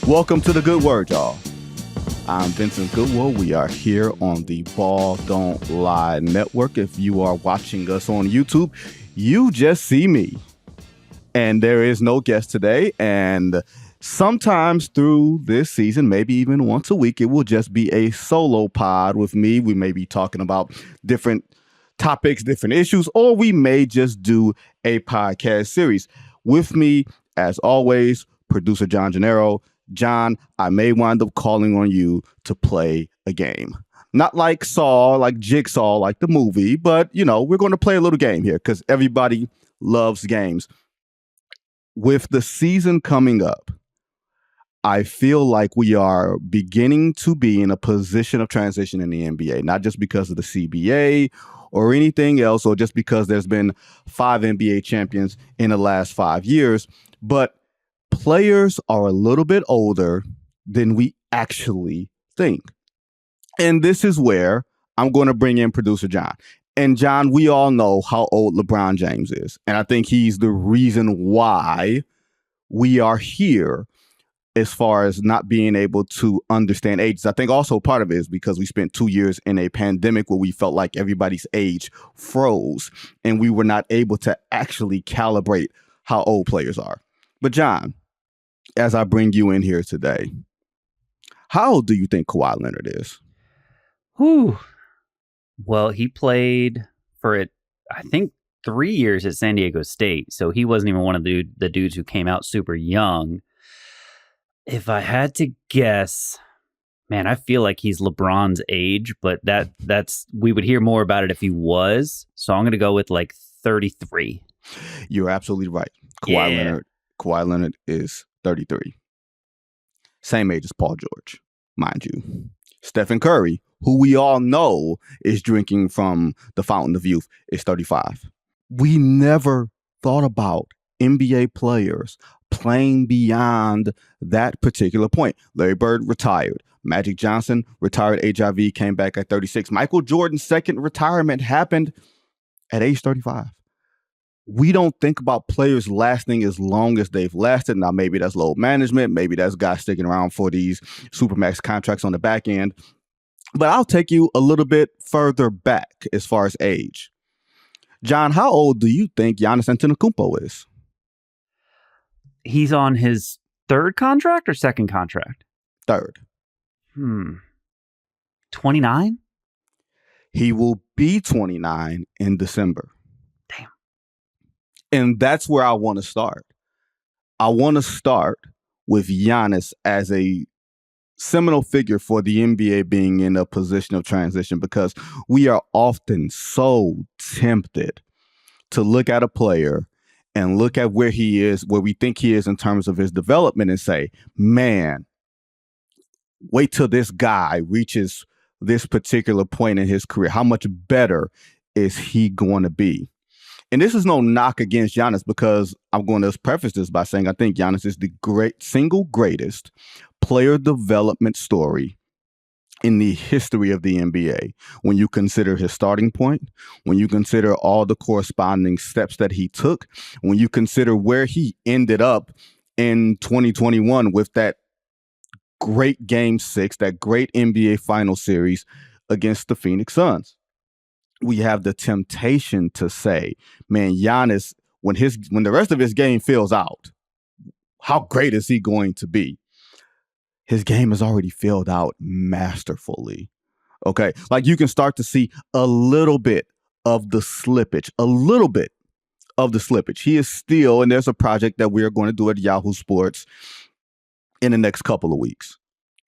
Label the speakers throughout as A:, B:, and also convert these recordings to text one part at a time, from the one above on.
A: Welcome to the Good Word, y'all. I'm Vincent Goodwill. We are here on the Ball Don't Lie Network. If you are watching us on YouTube, you just see me. And there is no guest today. And sometimes through this season, maybe even once a week, it will just be a solo pod with me. We may be talking about different topics, different issues, or we may just do a podcast series. With me, as always, producer John Gennaro. John, I may wind up calling on you to play a game. Not like Saw, like Jigsaw, like the movie, but, you know, we're going to play a little game here because everybody loves games. With the season coming up, I feel like we are beginning to be in a position of transition in the NBA, not just because of the CBA or anything else, or just because there's been 5 NBA champions in the last 5 years, but players are a little bit older than we actually think. And this is where I'm going to bring in producer John. And John, we all know how old LeBron James is. And I think he's the reason why we are here as far as not being able to understand ages. I think also part of it is because we spent 2 years in a pandemic where we felt like everybody's age froze and we were not able to actually calibrate how old players are. But John, as I bring you in here today, how old do you think Kawhi Leonard is?
B: Well, he played for it, I think, 3 years at San Diego State. So he wasn't even one of the dudes who came out super young. If I had to guess, man, I feel like he's LeBron's age, but that's we would hear more about it if he was. So I'm going to go with like 33.
A: You're absolutely right. Kawhi Leonard is 33. Same age as Paul George, mind you. Stephen Curry, who we all know is drinking from the fountain of youth, is 35. We never thought about NBA players playing beyond that particular point. Larry Bird retired. Magic Johnson retired HIV, came back at 36. Michael Jordan's second retirement happened at age 35. We don't think about players lasting as long as they've lasted. Now, maybe that's load management. Maybe that's guys sticking around for these supermax contracts on the back end. But I'll take you a little bit further back as far as age. John, how old do you think Giannis Antetokounmpo is?
B: He's on his third contract or second contract?
A: Third.
B: 29?
A: He will be 29 in December.
B: Damn.
A: And that's where I want to start. I want to start with Giannis as a seminal figure for the NBA being in a position of transition, because we are often so tempted to look at a player and look at where he is, where we think he is in terms of his development, and say, man, wait till this guy reaches this particular point in his career. How much better is he going to be? And this is no knock against Giannis, because I'm going to preface this by saying I think Giannis is the single greatest player development story in the history of the NBA. When you consider his starting point, when you consider all the corresponding steps that he took, when you consider where he ended up in 2021 with that great Game 6, that great NBA final series against the Phoenix Suns. We have the temptation to say, man, Giannis, when the rest of his game fills out, how great is he going to be? His game is already filled out masterfully. Okay. Like you can start to see a little bit of the slippage, He is still, and there's a project that we are going to do at Yahoo Sports in the next couple of weeks.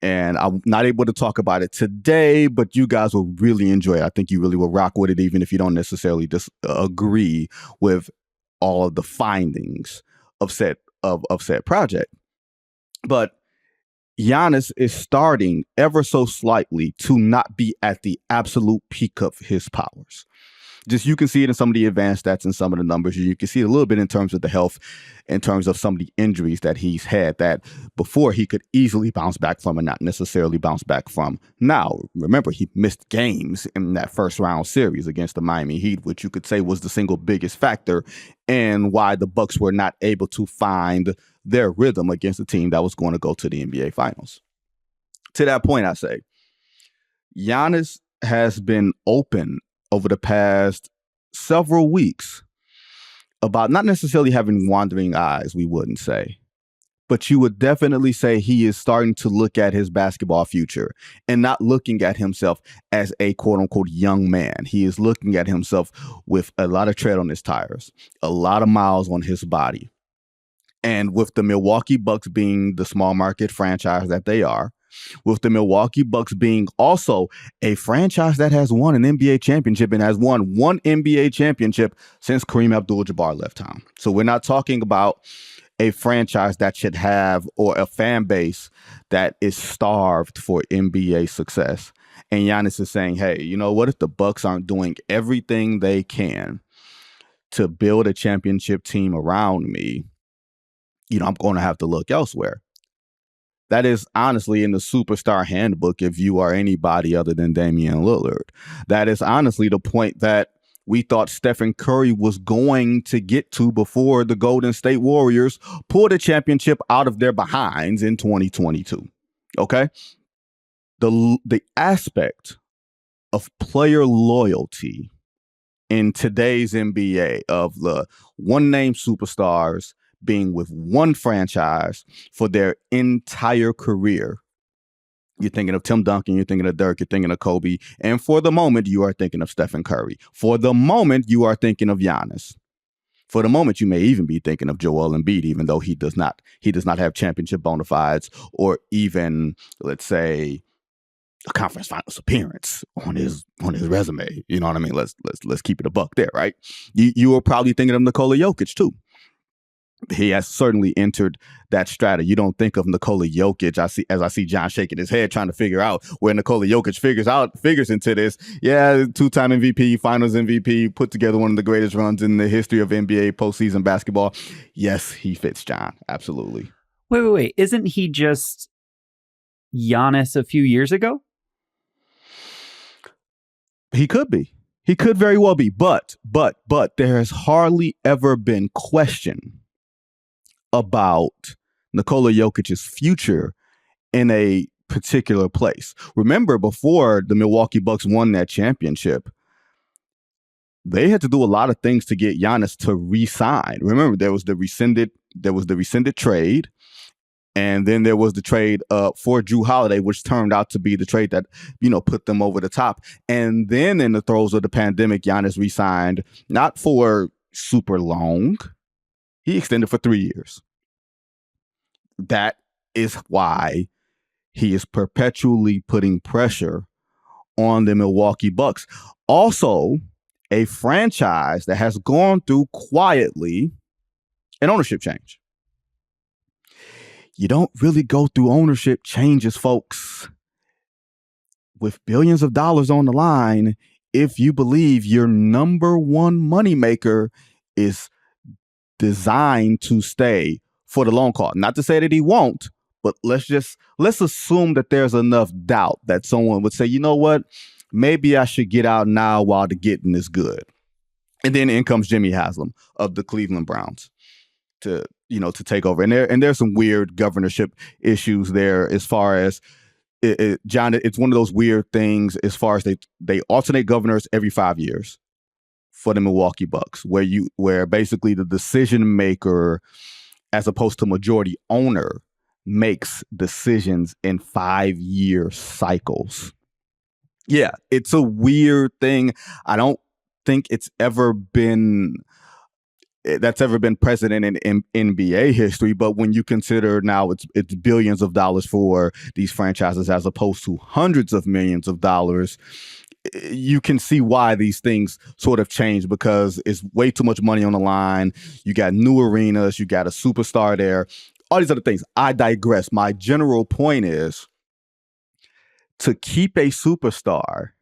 A: And I'm not able to talk about it today, but you guys will really enjoy it. I think you really will rock with it, even if you don't necessarily agree with all of the findings of said project. But Giannis is starting ever so slightly to not be at the absolute peak of his powers. Just you can see it in some of the advanced stats and some of the numbers. You can see it a little bit in terms of the health, in terms of some of the injuries that he's had that before he could easily bounce back from and not necessarily bounce back from now. Remember, he missed games in that first round series against the Miami Heat, which you could say was the single biggest factor in why the Bucks were not able to find their rhythm against a team that was going to go to the NBA Finals. To that point, I say, Giannis has been open over the past several weeks about not necessarily having wandering eyes, we wouldn't say, but you would definitely say he is starting to look at his basketball future and not looking at himself as a quote unquote young man. He is looking at himself with a lot of tread on his tires, a lot of miles on his body. And with the Milwaukee Bucks being the small market franchise that they are, with the Milwaukee Bucks being also a franchise that has won an NBA championship and has won one NBA championship since Kareem Abdul-Jabbar left town. So we're not talking about a franchise that should have, or a fan base that is starved for NBA success. And Giannis is saying, hey, you know what? If the Bucks aren't doing everything they can to build a championship team around me, I'm going to have to look elsewhere. That is honestly in the superstar handbook if you are anybody other than Damian Lillard. That is honestly the point that we thought Stephen Curry was going to get to before the Golden State Warriors pulled a championship out of their behinds in 2022. Okay? The aspect of player loyalty in today's NBA of the one-name superstars being with one franchise for their entire career. You're thinking of Tim Duncan, you're thinking of Dirk, you're thinking of Kobe, and for the moment, you are thinking of Stephen Curry. For the moment, you are thinking of Giannis. For the moment, you may even be thinking of Joel Embiid, even though he does not have championship bona fides or even, let's say, a conference finals appearance on his resume. You know what I mean? Let's keep it a buck there, right? You were probably thinking of Nikola Jokic too. He has certainly entered that strata. You don't think of Nikola Jokic. I see John shaking his head trying to figure out where Nikola Jokic figures into this. Yeah, two-time MVP, Finals MVP, put together one of the greatest runs in the history of NBA postseason basketball. Yes, he fits, John. Absolutely.
B: Wait. Isn't he just Giannis a few years ago?
A: He could be. He could very well be. But there has hardly ever been question about Nikola Jokic's future in a particular place. Remember, before the Milwaukee Bucks won that championship, they had to do a lot of things to get Giannis to re-sign. Remember, there was the rescinded trade, and then there was the trade for Jrue Holiday, which turned out to be the trade that, put them over the top. And then in the throes of the pandemic, Giannis re-signed, not for super long. He extended for 3 years. That is why he is perpetually putting pressure on the Milwaukee Bucks. Also, a franchise that has gone through quietly an ownership change. You don't really go through ownership changes, folks, with billions of dollars on the line if you believe your number one moneymaker is designed to stay for the long haul. Not to say that he won't, but let's assume that there's enough doubt that someone would say, you know what, maybe I should get out now while the getting is good. And then in comes Jimmy Haslam of the Cleveland Browns to take over. And there's some weird governorship issues there as far as John, it's one of those weird things as far as they alternate governors every 5 years for the Milwaukee Bucks, where basically the decision maker, as opposed to majority owner, makes decisions in 5-year cycles. Yeah, it's a weird thing. I don't think that's ever been precedent in NBA history. But when you consider now it's billions of dollars for these franchises as opposed to hundreds of millions of dollars, you can see why these things sort of change, because it's way too much money on the line. You got new arenas, you got a superstar there, all these other things. I digress. My general point is, to keep a superstar,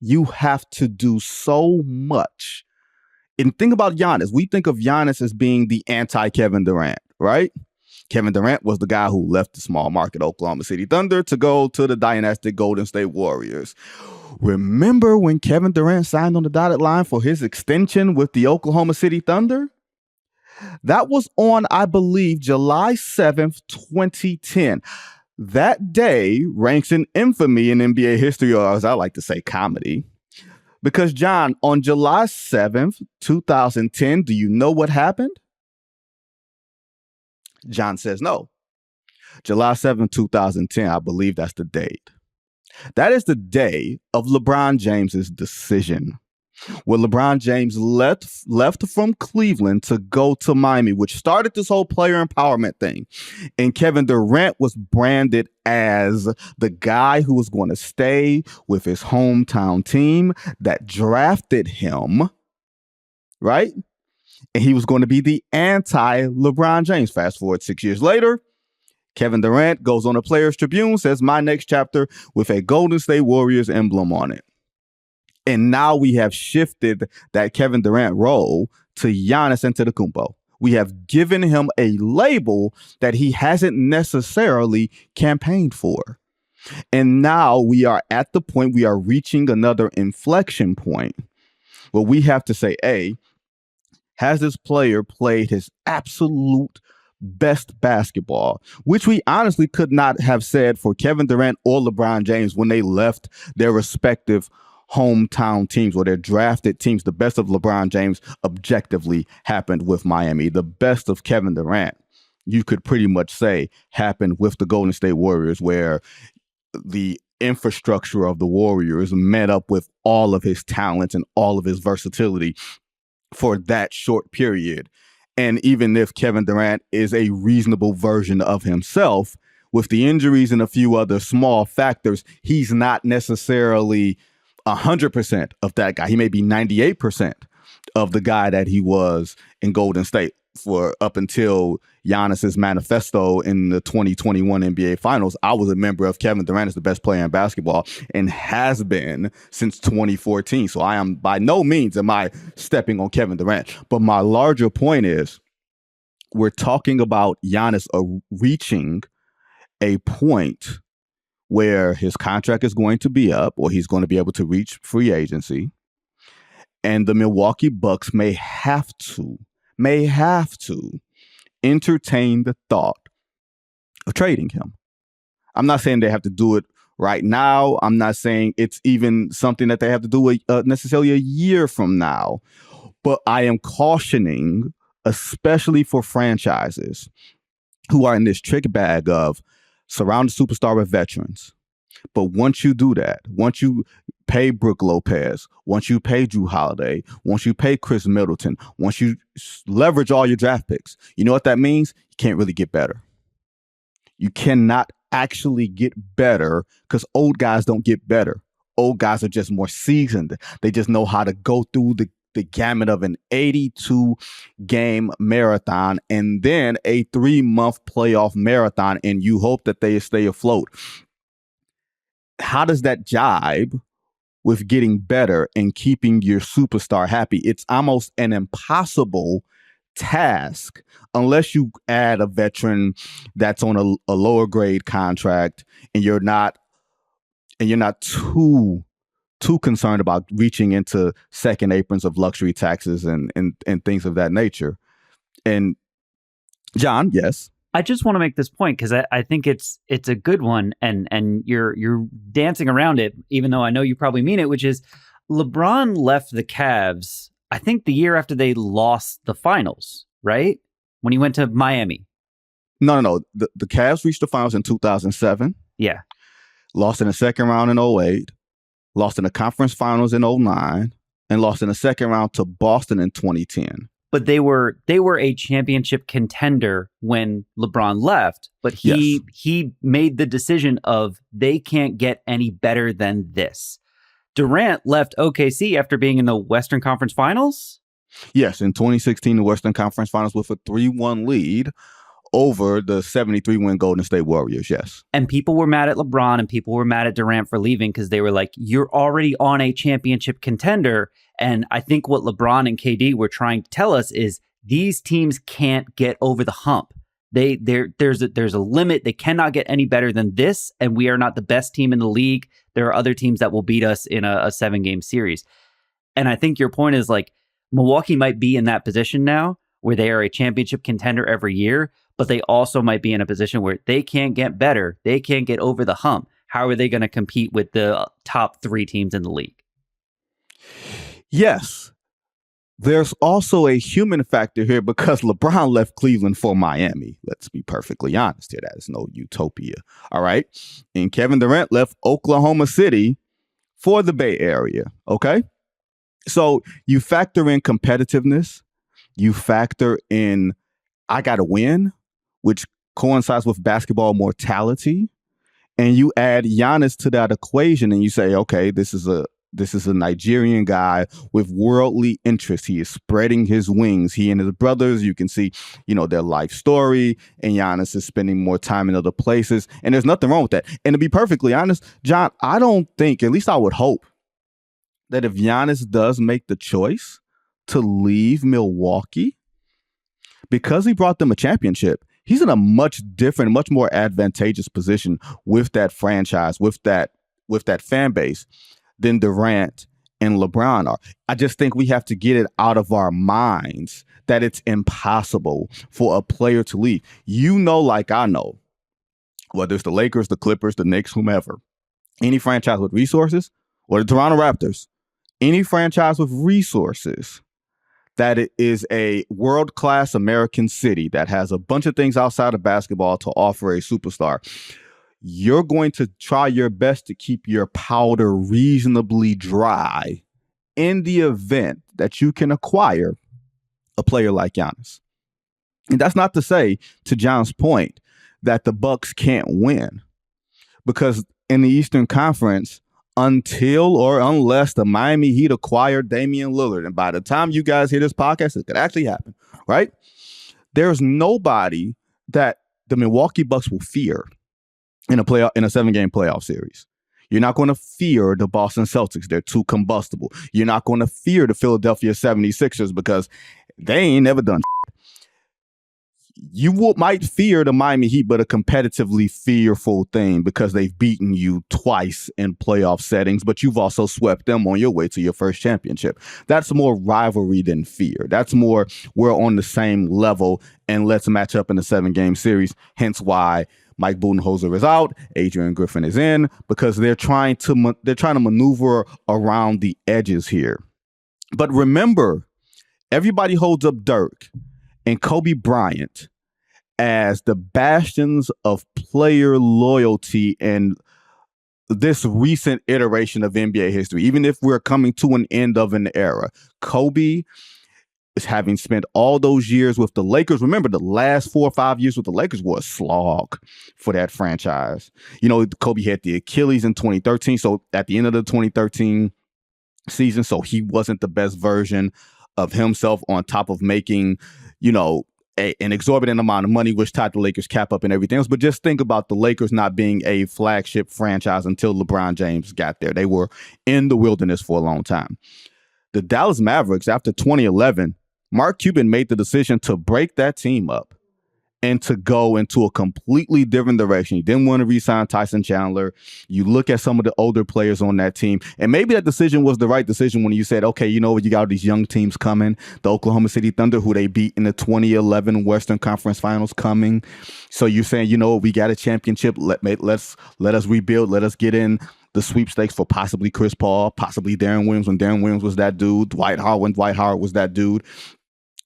A: you have to do so much. And think about Giannis. We think of Giannis as being the anti-Kevin Durant, right? Kevin Durant was the guy who left the small market Oklahoma City Thunder to go to the dynastic Golden State Warriors. Remember when Kevin Durant signed on the dotted line for his extension with the Oklahoma City Thunder? That was on, I believe, July 7th, 2010. That day ranks in infamy in NBA history, or as I like to say, comedy. Because, John, on July 7th, 2010, do you know what happened? John says no. July 7th, 2010, I believe that's the date. That is the day of LeBron James's decision, where LeBron James left from Cleveland to go to Miami, which started this whole player empowerment thing. And Kevin Durant was branded as the guy who was going to stay with his hometown team that drafted him, right? And he was going to be the anti-LeBron James. Fast forward 6 years later, Kevin Durant goes on a Players Tribune, says my next chapter with a Golden State Warriors emblem on it. And now we have shifted that Kevin Durant role to Giannis Antetokounmpo. We have given him a label that he hasn't necessarily campaigned for. And now we are at the point, we are reaching another inflection point where we have to say, A, has this player played his absolute best basketball, which we honestly could not have said for Kevin Durant or LeBron James when they left their respective hometown teams or their drafted teams. The best of LeBron James objectively happened with Miami. The best of Kevin Durant, you could pretty much say, happened with the Golden State Warriors, where the infrastructure of the Warriors met up with all of his talents and all of his versatility for that short period. And even if Kevin Durant is a reasonable version of himself, with the injuries and a few other small factors, he's not necessarily 100% of that guy. He may be 98% of the guy that he was in Golden State for up until Giannis's manifesto in the 2021 NBA Finals. I was a member of Kevin Durant as the best player in basketball and has been since 2014. So I am by no means am I stepping on Kevin Durant. But my larger point is we're talking about Giannis reaching a point where his contract is going to be up, or he's going to be able to reach free agency. And the Milwaukee Bucks may have to entertain the thought of trading him. I'm not saying they have to do it right now. I'm not saying it's even something that they have to do necessarily a year from now. But I am cautioning, especially for franchises who are in this trick bag of surround the superstar with veterans. But once you do that, once you pay Brook Lopez, once you pay Drew Holiday, once you pay Chris Middleton, once you leverage all your draft picks, you know what that means? You can't really get better. You cannot actually get better because old guys don't get better. Old guys are just more seasoned. They just know how to go through the gamut of an 82-game marathon and then a 3-month playoff marathon, and you hope that they stay afloat. How does that jibe with getting better and keeping your superstar happy? It's almost an impossible task unless you add a veteran that's on a lower grade contract and you're not too concerned about reaching into second aprons of luxury taxes and things of that nature. And John, yes.
B: I just want to make this point because I think it's a good one, and you're dancing around it, even though I know you probably mean it, which is LeBron left the Cavs, I think the year after they lost the finals, right? When he went to Miami.
A: No. The Cavs reached the finals in 2007.
B: Yeah.
A: Lost in the second round in 2008. Lost in the conference finals in 2009, and lost in the second round to Boston in 2010.
B: But they were a championship contender when LeBron left, but he made the decision of they can't get any better than this. Durant left OKC after being in the Western Conference Finals?
A: Yes, in 2016, the Western Conference Finals with a 3-1 lead over the 73-win Golden State Warriors, yes.
B: And people were mad at LeBron and people were mad at Durant for leaving because they were like, you're already on a championship contender. And I think what LeBron and KD were trying to tell us is these teams can't get over the hump. There's a limit. They cannot get any better than this, and we are not the best team in the league. There are other teams that will beat us in a 7-game series. And I think your point is like Milwaukee might be in that position now where they are a championship contender every year, but they also might be in a position where they can't get better. They can't get over the hump. How are they going to compete with the top 3 teams in the league?
A: Yes. There's also a human factor here because LeBron left Cleveland for Miami. Let's be perfectly honest here. That is no utopia. All right. And Kevin Durant left Oklahoma City for the Bay Area. Okay. So you factor in competitiveness. You factor in, I got to win, which coincides with basketball mortality. And you add Giannis to that equation and you say, okay, this is a Nigerian guy with worldly interest. He is spreading his wings. He and his brothers, you can see, their life story. And Giannis is spending more time in other places. And there's nothing wrong with that. And to be perfectly honest, John, I don't think, at least I would hope, that if Giannis does make the choice to leave Milwaukee, because he brought them a championship, he's in a much different, much more advantageous position with that franchise, with that fan base than Durant and LeBron are. I just think we have to get it out of our minds that it's impossible for a player to leave. Like I know, whether it's the Lakers, the Clippers, the Knicks, whomever, any franchise with resources, or the Toronto Raptors, any franchise with resources, that it is a world-class American city that has a bunch of things outside of basketball to offer a superstar, you're going to try your best to keep your powder reasonably dry in the event that you can acquire a player like Giannis. And that's not to say, to John's point, that the Bucks can't win, because in the Eastern Conference, until or unless the Miami Heat acquired Damian Lillard, and by the time you guys hear this podcast, it could actually happen, right? There's nobody that the Milwaukee Bucks will fear in a 7-game playoff series. You're not going to fear the Boston Celtics. They're too combustible. You're not going to fear the Philadelphia 76ers because they ain't never done. You might fear the Miami Heat, but a competitively fearful thing because they've beaten you twice in playoff settings, but you've also swept them on your way to your first championship. That's more rivalry than fear. That's more we're on the same level and let's match up in a 7-game series. Hence why Mike Budenholzer is out, Adrian Griffin is in, because they're trying to maneuver around the edges here. But remember, everybody holds up Dirk and Kobe Bryant as the bastions of player loyalty in this recent iteration of NBA history. Even if we're coming to an end of an era, Kobe is having spent all those years with the Lakers. Remember, the last 4 or 5 years with the Lakers were a slog for that franchise. Kobe had the Achilles in 2013. So at the end of the 2013 season, so he wasn't the best version of himself, on top of making, an exorbitant amount of money, which tied the Lakers cap up and everything else. But just think about the Lakers not being a flagship franchise until LeBron James got there. They were in the wilderness for a long time. The Dallas Mavericks, after 2011, Mark Cuban made the decision to break that team up and to go into a completely different direction. He didn't want to re-sign Tyson Chandler. You look at some of the older players on that team, and maybe that decision was the right decision when you said, okay, you know what, you got all these young teams coming. The Oklahoma City Thunder, who they beat in the 2011 Western Conference Finals, coming. So you're saying, we got a championship. Let us rebuild. Let us get in the sweepstakes for possibly Chris Paul, possibly Darren Williams when Darren Williams was that dude, Dwight Howard when Dwight Howard was that dude.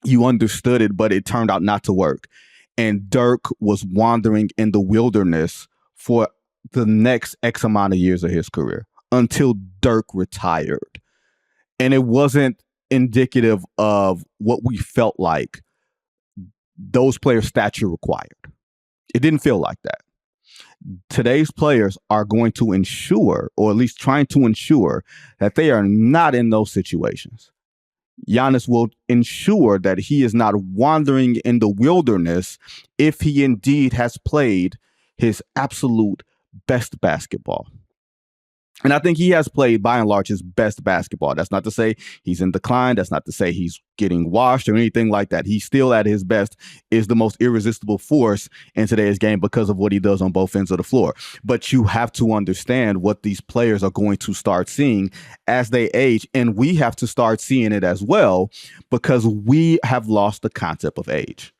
A: You understood it, but it turned out not to work. And Dirk was wandering in the wilderness for the next X amount of years of his career until Dirk retired. And it wasn't indicative of what we felt like those players' stature required. It didn't feel like that. Today's players are going to ensure, or at least trying to ensure, that they are not in those situations. Giannis will ensure that he is not wandering in the wilderness if he indeed has played his absolute best basketball. And I think he has played, by and large, his best basketball. That's not to say he's in decline. That's not to say he's getting washed or anything like that. He's still at his best, is the most irresistible force in today's game because of what he does on both ends of the floor. But you have to understand what these players are going to start seeing as they age. And we have to start seeing it as well because we have lost the concept of age.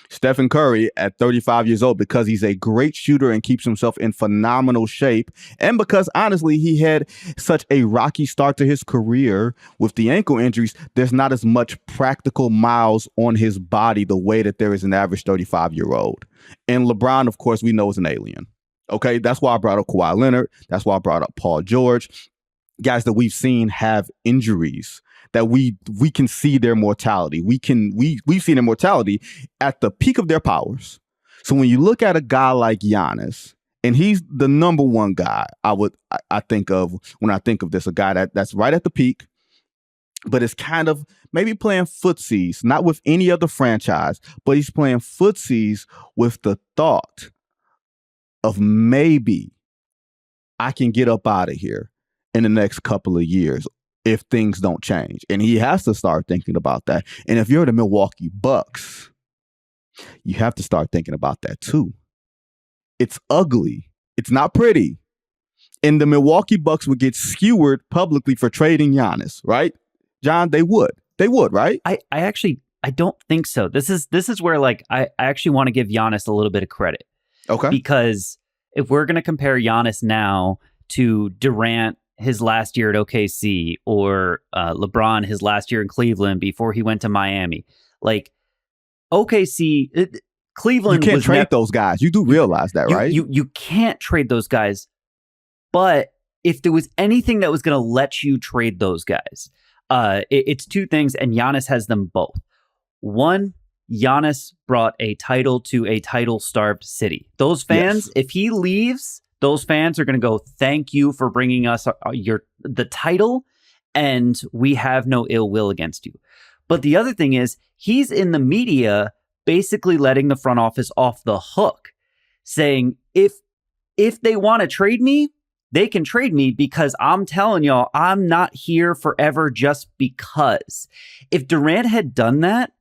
A: Stephen Curry at 35 years old, because he's a great shooter and keeps himself in phenomenal shape, and because honestly he had such a rocky start to his career with the ankle injuries, there's not as much practical miles on his body the way that there is an average 35-year-old. And LeBron, of course, we know is an alien. Okay, that's why I brought up Kawhi Leonard. That's why I brought up Paul George. Guys that we've seen have injuries that we can see their mortality. We've seen their mortality at the peak of their powers. So when you look at a guy like Giannis, and he's the number one guy I think of when I think of this, a guy that's right at the peak, but is kind of maybe playing footsies, not with any other franchise, but he's playing footsies with the thought of maybe I can get up out of here in the next couple of years if things don't change. And he has to start thinking about that. And if you're the Milwaukee Bucks, you have to start thinking about that too. It's ugly. It's not pretty. And the Milwaukee Bucks would get skewered publicly for trading Giannis, right? John, they would. They would, right?
B: I don't think so. This is where like I actually want to give Giannis a little bit of credit.
A: Okay.
B: Because if we're going to compare Giannis now to Durant his last year at OKC or LeBron his last year in Cleveland before he went to Miami, like OKC, Cleveland,
A: you can't trade those guys. You do realize that, right?
B: You can't trade those guys. But if there was anything that was going to let you trade those guys, it's two things, and Giannis has them both. One, Giannis brought a title to a title-starved city. Those fans, yes. If he leaves, those fans are going to go, thank you for bringing us the title, and we have no ill will against you. But the other thing is, he's in the media basically letting the front office off the hook, saying, if they want to trade me, they can trade me because I'm telling y'all, I'm not here forever just because. If Durant had done that,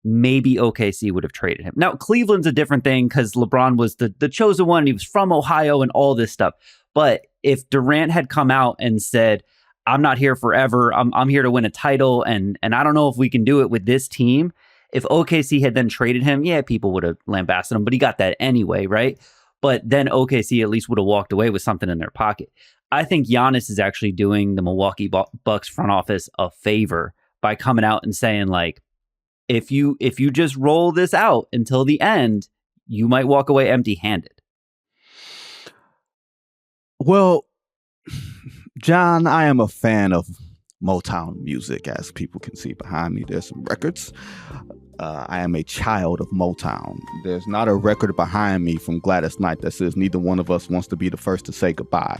B: maybe OKC would have traded him. Now, Cleveland's a different thing because LeBron was the chosen one. He was from Ohio and all this stuff. But if Durant had come out and said, I'm not here forever, I'm here to win a title, and I don't know if we can do it with this team. If OKC had then traded him, yeah, people would have lambasted him, but he got that anyway, right? But then OKC at least would have walked away with something in their pocket. I think Giannis is actually doing the Milwaukee Bucks front office a favor by coming out and saying, like, if you just roll this out until the end, you might walk away empty-handed.
A: Well, John, I am a fan of Motown music, as people can see behind me. There's some records. I am a child of Motown. There's not a record behind me from Gladys Knight that says neither one of us wants to be the first to say goodbye.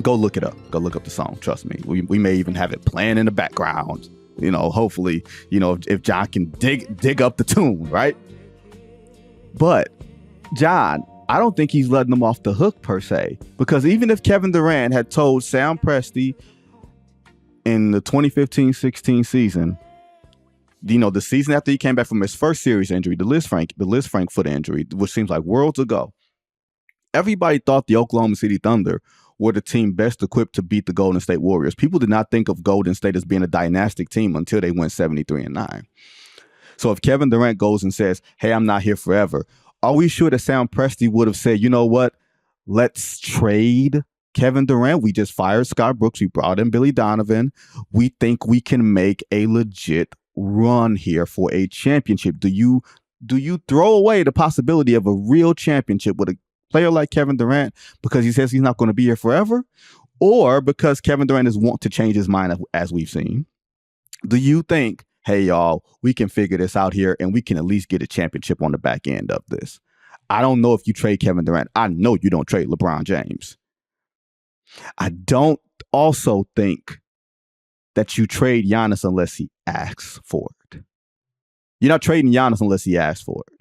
A: Go look it up. Go look up the song. Trust me. We may even have it playing in the background. You know, hopefully, you know, if John can dig up the tune, right? But John, I don't think he's letting them off the hook per se, because even if Kevin Durant had told Sam Presti in the 2015-16 season, you know, the season after he came back from his first serious injury, the Liz Frank foot injury, which seems like worlds ago, everybody thought the Oklahoma City Thunder were the team best equipped to beat the Golden State Warriors. People did not think of Golden State as being a dynastic team until they went 73-9. So if Kevin Durant goes and says, hey, I'm not here forever, are we sure that Sam Presti would have said, you know what, let's trade Kevin Durant? We just fired Scott Brooks. We brought in Billy Donovan. We think we can make a legit run here for a championship. Do you throw away the possibility of a real championship with a player like Kevin Durant because he says he's not going to be here forever, or because Kevin Durant is want to change his mind, as we've seen? Do you think, hey, y'all, we can figure this out here and we can at least get a championship on the back end of this? I don't know if you trade Kevin Durant. I know you don't trade LeBron James. I don't also think that you trade Giannis unless he asks for it. You're not trading Giannis unless he asks for it.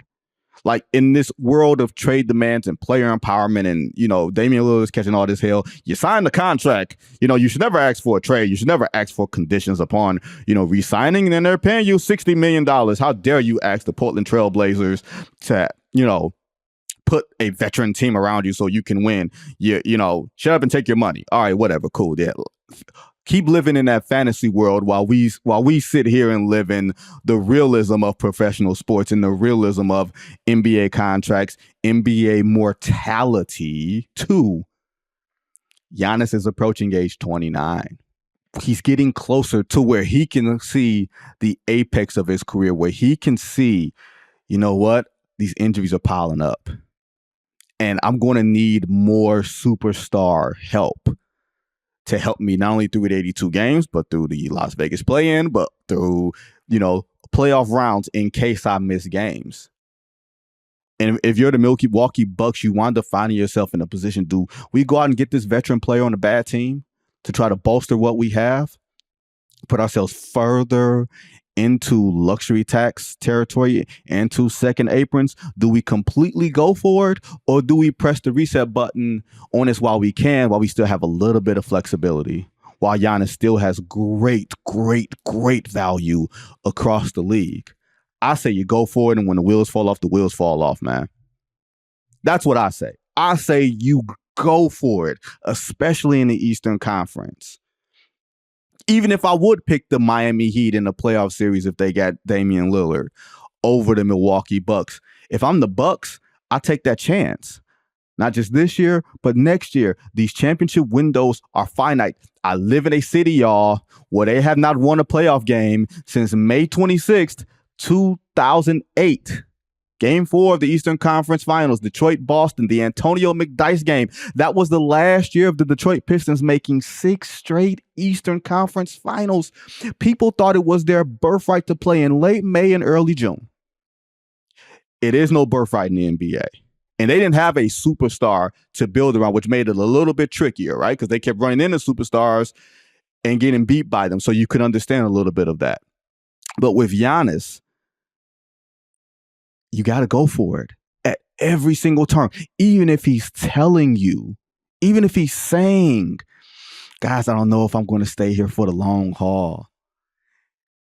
A: Like in this world of trade demands and player empowerment and, Damian Lillard is catching all this hell, you sign the contract. You should never ask for a trade. You should never ask for conditions upon, re-signing, and then they're paying you $60 million. How dare you ask the Portland Trail Blazers to, put a veteran team around you so you can win. Shut up and take your money. All right, whatever, cool. Yeah. Keep living in that fantasy world while we sit here and live in the realism of professional sports and the realism of NBA contracts, NBA mortality too. Giannis is approaching age 29. He's getting closer to where he can see the apex of his career, where he can see, these injuries are piling up. And I'm going to need more superstar help to help me not only through the 82 games, but through the Las Vegas play-in, but through, playoff rounds in case I miss games. And if you're the Milwaukee Bucks, you wind up finding yourself in a position, do we go out and get this veteran player on a bad team to try to bolster what we have, put ourselves further into luxury tax territory and to second aprons? Do we completely go for it, or do we press the reset button on this while we still have a little bit of flexibility, while Giannis still has great value across the league? I say you go for it, and when the wheels fall off, man. That's what I say. I say you go for it, especially in the Eastern Conference. Even if I would pick the Miami Heat in the playoff series if they got Damian Lillard over the Milwaukee Bucks. If I'm the Bucks, I take that chance. Not just this year, but next year. These championship windows are finite. I live in a city, y'all, where they have not won a playoff game since May 26th, 2008. Game 4 of the Eastern Conference Finals, Detroit-Boston, the Antonio McDyess game. That was the last year of the Detroit Pistons making 6 straight Eastern Conference Finals. People thought it was their birthright to play in late May and early June. It is no birthright in the NBA. And they didn't have a superstar to build around, which made it a little bit trickier, right? Because they kept running into superstars and getting beat by them. So you could understand a little bit of that. But with Giannis, you got to go for it at every single turn, even if he's telling you, even if he's saying, guys, I don't know if I'm going to stay here for the long haul.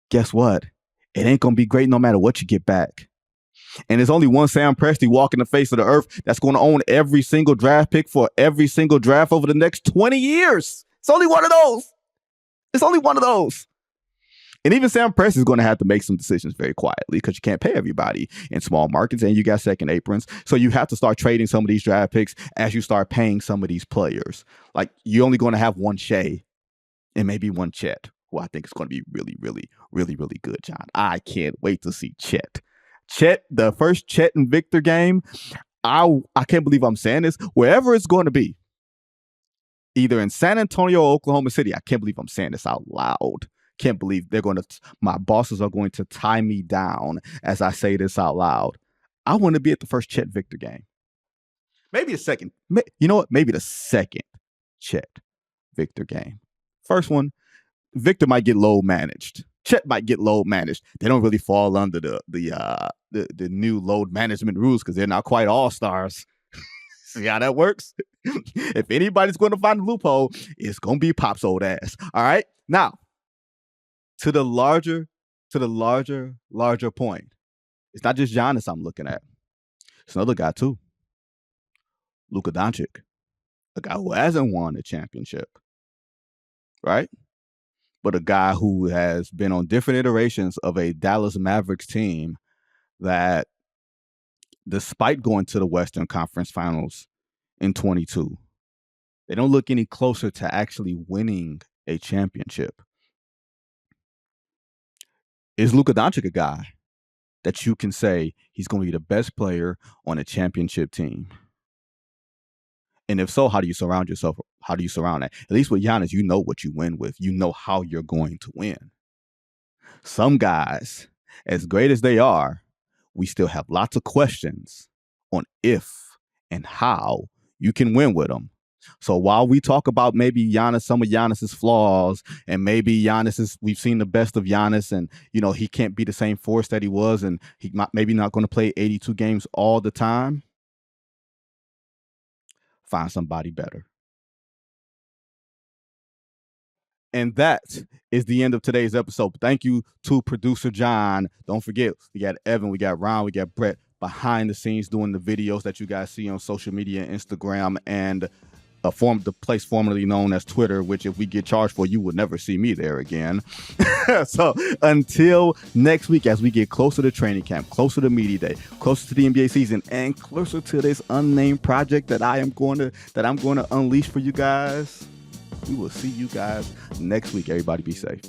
A: Guess what? It ain't going to be great no matter what you get back. And there's only one Sam Presti walking the face of the earth that's going to own every single draft pick for every single draft over the next 20 years. It's only one of those. It's only one of those. And even Sam Presti is going to have to make some decisions very quietly because you can't pay everybody in small markets and you got second aprons. So you have to start trading some of these draft picks as you start paying some of these players. Like you're only going to have one Shea and maybe one Chet, who I think is going to be really good, John. I can't wait to see Chet. Chet, the first Chet and Victor game, I can't believe I'm saying this, wherever it's going to be, either in San Antonio or Oklahoma City, I can't believe I'm saying this out loud. Can't believe my bosses are going to tie me down as I say this out loud. I want to be at the first Chet Victor game. Maybe the second. You know what? Maybe the second Chet Victor game. First one, Victor might get load managed. Chet might get load managed. They don't really fall under the new load management rules because they're not quite all-stars. See how that works? If anybody's going to find a loophole, it's going to be Pop's old ass. All right? Now, to the larger point. It's not just Giannis I'm looking at. It's another guy too. Luka Doncic, a guy who hasn't won a championship, right? But a guy who has been on different iterations of a Dallas Mavericks team that, despite going to the Western Conference Finals in 22, they don't look any closer to actually winning a championship. Is Luka Doncic a guy that you can say he's going to be the best player on a championship team? And if so, how do you surround yourself? How do you surround that? At least with Giannis, you know what you win with. You know how you're going to win. Some guys, as great as they are, we still have lots of questions on if and how you can win with them. So while we talk about maybe Giannis, some of Giannis's flaws, and maybe we've seen the best of Giannis, and he can't be the same force that he was, and he maybe not going to play 82 games all the time. Find somebody better. And that is the end of today's episode. Thank you to producer John. Don't forget, we got Evan, we got Ron, we got Brett behind the scenes doing the videos that you guys see on social media, Instagram, and the place formerly known as Twitter, which if we get charged for, you would never see me there again. So until next week, as we get closer to training camp, closer to media day, closer to the NBA season, and closer to this unnamed project that I'm going to unleash for you guys, we will see you guys next week. Everybody be safe.